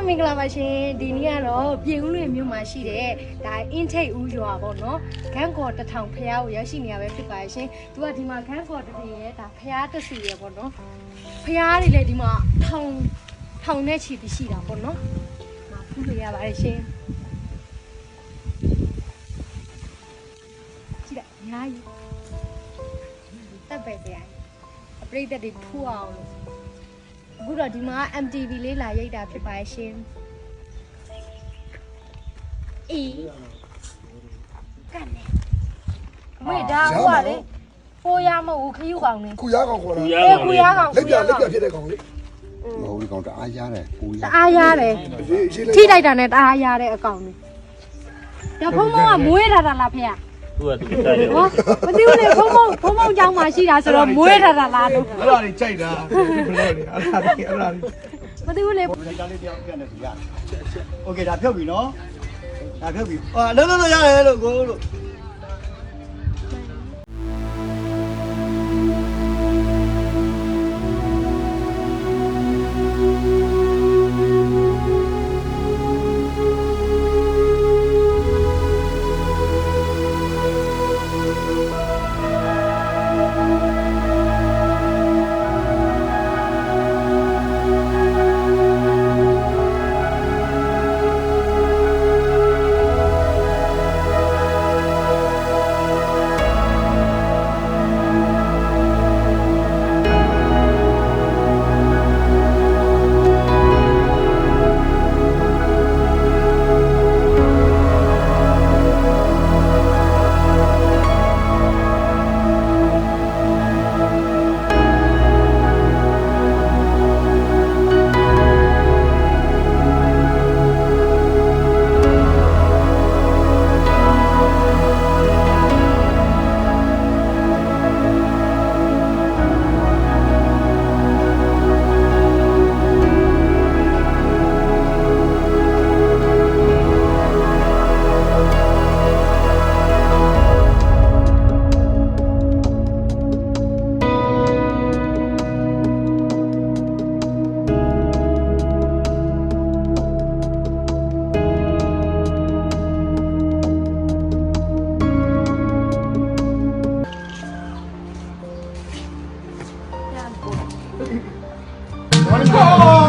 မင်္ဂလာပါရှင်ဒီနေ့ကတော့ပြင်ဦးလွင်မြို့မှာရှိတဲ့ဒါအင်းထိတ်ဦးရွာပေါ့နော်ခန်းကော်တစ်ထောင်ဖျားကိုရောက်ရှိနေရပဲဖြစ်ပါရှင်သူကဒီမှာခန်းကော်တစ်ပြင်ရဲ့ဒါဖျားတဆူရဲ့ပေါ့နော်ဖျားတွေလည်းဒီမှာထောင်နဲ့ချီပြီးရှိတာပေါ့နော်ဒါဖူးလို့ရပါတယ်ရှင်ကြည့်လိုက်အများကြီးတက်ပဲတရားအပရိသတ်တွေထူအောင်လို့အခုတော့ဒီမှာ MTV လေးလာရိုက်တာဖြစ်ပါရှင်အေးကန်နေဝေးဒါဟိုကလေပိုးရမဟုတ်ခယူကောင်နေ ခုရကောင်ခေါ်တာ ခူရကောင် လက်ပြဖြစ်တဲ့ကောင်လေ မဟုတ်ဒီကောင်တအားရတယ်ပူရ တအားရတယ်ထိလိုက်တာနဲ့တအားရတဲ့အကောင်နေဒါဖုံဖုံကမွေးထားတာလားဖေ။သူကသူတိုက်တယ် ဟောမသိဘူးလေဖုံဖုံကျောင်းမှာရှိတာဆိုတော့မွေးထားတာလားလို့ အဲ့ဒါတွေကြိုက်တာဘယ်လိုလဲအဲ့ဒါတွေမသိဘူးလေ ဒီကောင်လေးတယောက်ပြန်နေသူရတယ်โอเคဒါဖြုတ်ပြီနော်ဒါဖြုတ်ပြီဟာလုံးရတယ်လို့ကိုလို့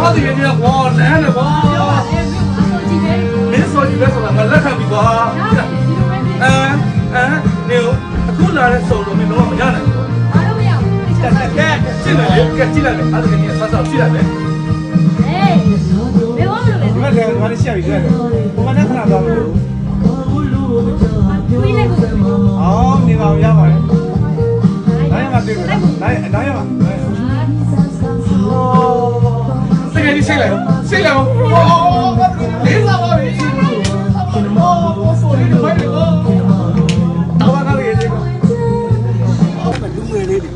ဟာဒီနေ့ကွာလမ်းလေကွာမင်းစောကြီးပဲဆိုတာငါလက်ခံပြီကွာနေအခုလာတဲ့စုံလို့မင်းတော့မရနိုင်ဘူးဘာလို့မရဘူးကြည့်လိုက်လေကြည့်လိုက်လေအဲ့ဒါကနေဆက်ဆောက်ကြည့်လိုက်လေဘယ်ဝမ်းလို့လဲ ဒီမှာလည်းဘာလို့ရှိရပြီလဲဟိုမှာနဲ့ခဏသွားလို့တွေးလိုက်ကိုအော်နေပါရပါတယ်နိုင်မှာတွေ့တယ်နိုင်ရမှာတကယ်ကြီးစိတ်လိုက်ဟောလေးစားပါပြီဆိုလေးတွေပဲတော့ဘာကလေးတွေလူငယ်လေးတွေ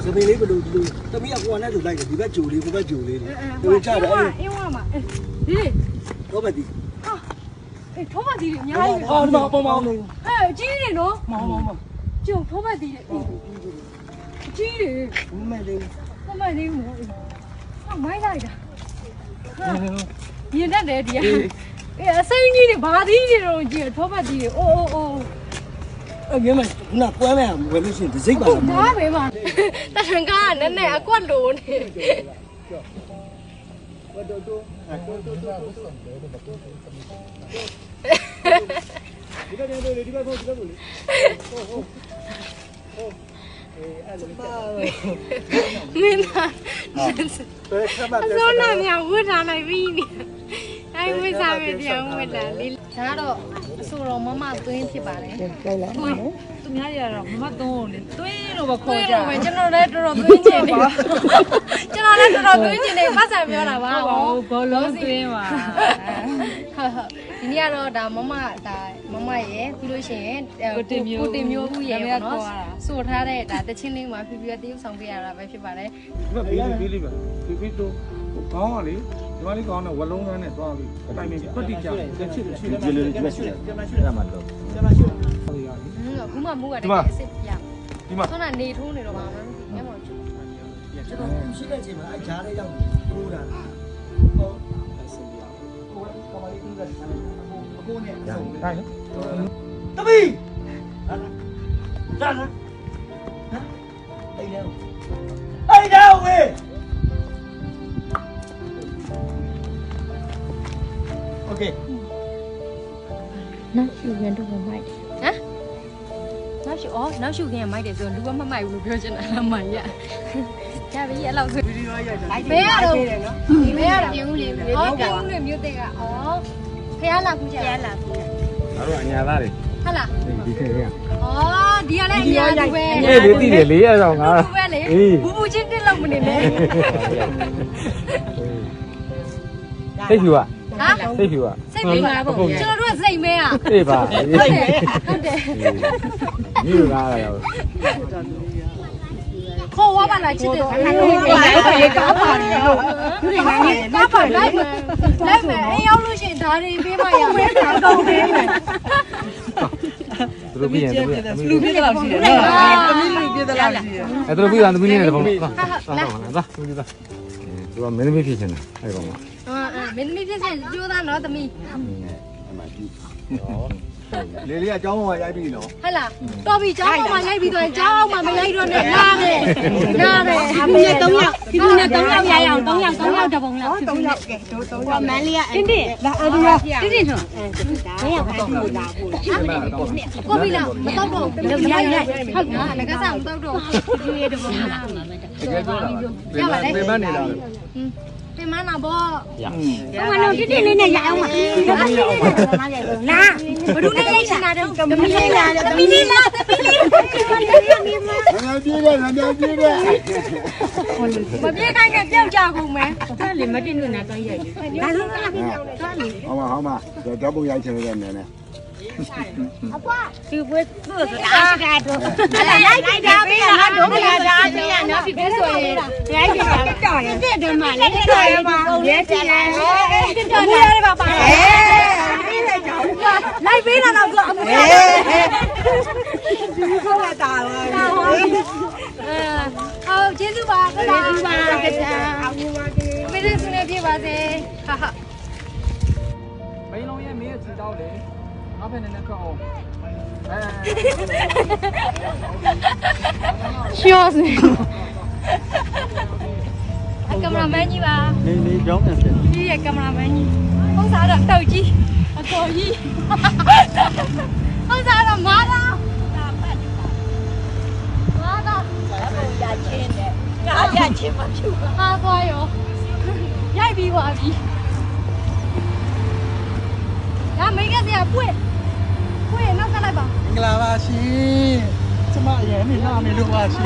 စပင်းလေးဘယ်လိုတမီးကကိုကနဲ့သူလိုက်တယ်ဒီဘက်ဂျိုလေးကိုဘက်ဂျိုလေးတွေချတယ်အဲ့ အင်းဝါမှာဒီလေ တော့ပဲဒီ အေးထောပတ်တီးတွေအများကြီး အော်ဒီမှာပုံပေါင်းနေ အကြီးနေနော်ကျုံထောပတ်တီးတွေအကြီးတွေ ဘူးမဲ့လေး ထောပတ်တီးမို့ဟာမိုင်းလိုက်တာမြင်တတ်တယ်ဒီကအစိမ်းကြီးတွေဘာသီးတွေတော့ကြည့်ထောပတ်တီးတွေအိုး အဲ့ဒီမှာခုနကွမ်းလိုက်အောင်ဝယ်လို့ရှိရင်ဒီစိတ်ပါ ဟုတ်ဒါပဲပါတထန်ကားကနည်းနည်းအကွက်လိုနေ ဒီကနေ့ဒီကဆိုဒီကလို့လေမင်းသားအစိုးရမြောင်ဝတ်ထားလိုက်ပြီအဲ့ဝိစားပဲပြောင်းဝတ်တာလေဒါကတော့အစိုးရမမသွင်းဖြစ်ပါတယ်ကြိုက်လားသူများရတော့မမသွင်းလို့သွင်းလို့ပဲခေါ်ကြကျွန်တော်လည်းတော်တော်သွင်းချင်တယ်ကျွန်တော်လည်းတော်တော်သွင်းချင်တယ်ပတ်စံပြောတာပါဘောလုံးသွင်းပါဒီနေ့ကတော့ဒါမမရဲ့ပြီးလို့ရှိရင်ကိုတင်မျိုးဦးရဲ့ပေါ့နော်စိုးထားတဲ့ဒါတချင်းလေးမှာဖြည်းဖြည်းတရုပ်ဆောင်ပေးရတာပဲဖြစ်ပါတယ် ဒီမှာပေးလေးပါပြီးတော့ခေါင်းကလေဒီမှာလေးခေါင်းနဲ့ဝလုံးကန်းနဲ့သွားပြီးအတိုင်းပဲပတ်တိကြတယ်ချစ်တယ် ဒီလိုဒီမှာရှိတယ်အဲ့မှာတော့ အခုမှမိုးရတယ်အစ်စ်ပြဒီမှာ ဆွမ်းနေထိုးနေတော့ပါမှန်းမသိမျက်မှောင်ကျ ကျွန်တော်ရှိတဲ့အချိန်မှာအကြားလေးရောက်ပူတာဟော တိုင်း တပီးလာလာအဲ့ဒါဝေးโอเค နောက်ရှူခင်တော့မိုက်တယ်ဟမ်နောက်ရှူခင်မိုက်တယ်ဆိုလူကမမိုက်ဘူးလို့ပြောချင်တာလားမိုက်ရကြပြီအဲ့လောက်ဆို ဗီဒီယိုရိုက်တာ ဘယ်ရတော့ဘယ်ရတော့ပြင်းဦးလေဩပြင်းဦးလေမြို့တဲ့ကဩဖះလာခုကြဖះလာခု ငါတို့အညာသားတွေ ဟုတ်လား ဒီထဲက ဩဒီကလည်းအညာတူပဲ အေးလေးတည်တယ်လေးရတော့ငါ တူပဲလေဘူချင်းတက်လို့မနေနဲ့ သိဖြူอ่ะ ဟာ သိဖြူอ่ะ စိတ်ပြီးပါပေါ့ကျွန်တော်တို့ကစိတ်မဲอ่ะ အေးပါ ဟုတ်တယ် ဒီလိုကားရအောင် ခေါ်ဝါပါလားချစ်တယ်ခေါ်ဝါပါရေကားပါလေလို့ဒီကနေ့ကားပါလိုက်မယ်အိမ်ရောက်လို့ရှိရင်ဒါတွေပေးမှရမယ်ဒါတော့ပေးမယ် သူတို့ပြီးရင်သူတို့ လူပြည့်တယ်လို့ရှိတယ်နော်တမီးလူပြည့်တယ်လို့ရှိတယ် အဲ့သူတို့ပြီးတာသူမင်းနဲ့တပုံသွားသွားသူကမင်းသမီးဖြစ်နေတာအဲ့ကောင်က မင်းသမီးဖြစ်စဉ်ကြိုးသားနော်သမီး လေးလေးကကျောင်းပေါ်မှာရိုက်ပြီနော် ဟဲ့လားတော်ပြီကျောင်းပေါ်မှာရိုက်ပြီးတော့ကျောင်းမှာမရိုက်တော့နဲ့နားပဲနားပဲ အမေ3ယောက်ဒီလိုနဲ့3ယောက်ရအောင်3ယောက်တပုံလောက်3ယောက်ကဲတို့3ယောက်မန်းလေးကတင်းလာအတူရတင်းတင်းဆိုဘယ်ရောက်တော့လာဖို့ ကိုပြီလားမတော့တော့ရိုက်ဟုတ်နော်ငါကစားမတော့တော့ဒီရတော့မှာ တကယ်ပြောတာပြန်မနေတာ ပြင်မနာဘော ဟိုကတော့တင်းတင်းလေးနဲ့ရအောင်ပါလာဘဒုနဲ့ရိုက်ချင်တာတော့တမီးလေးလာတမီးလေးလာတမီးလေး ငါပြေးတယ်ငါပြေးတယ် မပြေးခိုင်းနဲ့ပြောက်ကြကုန်မယ် အဲ့လေမတင်လို့နာတော့ရိုက်တယ်ဒါလုံးကလာပြီတော့လေ ဟောမှာတော့ပုံရိုက်ချင်တဲ့နေနဲ့ ဒီပွဲသူ့ဆိုတာအားကားတော့လိုက်တာပေးတာတော့လာတာပေးရနော်ဒီဆိုရင်ရိုက်ကြတာတော်တယ်တဲ့တယ်မှာလေတော်ရမှာရဲကြည့်တယ်တော်တယ်ပါပါပေးလိုက်ကြလိုက်ပေးတာတော့အမေဒီခေါ်လာတာဟုတ်ကျေးဇူးပါကျေးဇူးပါမင်းတို့စုနေပြပါစေဟာဟာ မင်းလုံးရဲ့မင်းရဲ့ချီတောက်လေငါဖက်နေနဲ့ကောက်အောင် ရှော့စအကင်မရာမန်ကြီးပါ လေးကျောင်းနဲ့ဆက် ကြီးရဲ့ကင်မရာမန်ကြီးပုံစားတော့တောက်ကြီးအတော်ကြီးပုံစားတော့မာတော့မာတော့ရချင်းတယ်ကားရချင်းမဖြစ်ဘူးဟာသွားရောရိုက်ပြီးပါပြီဒါမိတ်ကစရာပွင့်နောက်ကလိုက်ပါ မင်္ဂလာပါရှင်ကျမအရင်နေလာနေလို့ပါရှင်